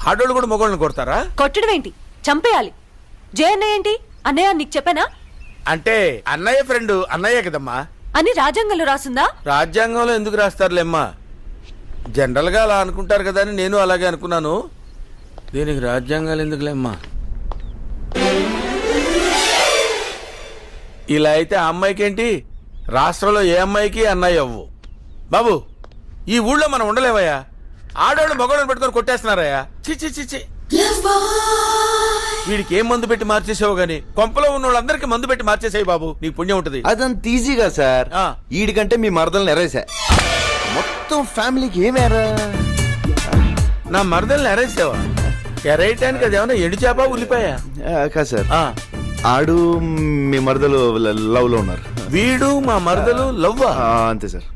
ఆడోళ్ళు కూడా మగోళ్ళని కొడతారా? కొట్టడం ఏంటి, చంపేయాలి. జే అన్నయ్య ఏంటి? అన్నయ్య నీకు చెప్పానా? అంటే అన్నయ్య ఫ్రెండ్ అన్నయ్య కదమ్మా అని రాజ్యాంగంలో రాసుందా? రాజ్యాంగంలో ఎందుకు రాస్తారులేమ్మా, జనరల్ గా అలా అనుకుంటారు కదా అని నేను అలాగే అనుకున్నాను. దీనికి రాజ్యాంగాలు ఎందుకులేమ్మా. ఇలా అయితే ఆ అమ్మాయికి ఏంటి, రాష్ట్రంలో ఏ అమ్మాయికి అన్నయ్య అవ్వు. బాబు ఈ ఊళ్ళో మనం ఉండలేవయ్యా, ఆడవాళ్ళు మగవాళ్ళని పెట్టుకొని కొట్టేస్తున్నారయ్యా. చిచ్చి చిచ్చి, వీడికి ఏం మందు పెట్టి మార్చేసావు గాని కొంపలో ఉన్న వాళ్ళందరికీ మందు పెట్టి మార్చేసాయి బాబు, నీకు పుణ్యం ఉంటది. అదంత ఈజీగా సార్. ఈడికంటే మీ మరదల్ని ఎరేసా, మొత్తం ఫ్యామిలీకి ఏమేరా. నా మరదల్ని ఎరేసావా? ఎరేయటానికి అది ఏమన్నా ఎండు చేప ఉల్లిపాయా? కాదు సార్, ఆడు మీ మరదలు లవ్ లో ఉన్నారు. వీడు మా మరదలు లవ్వా? అంతే సార్.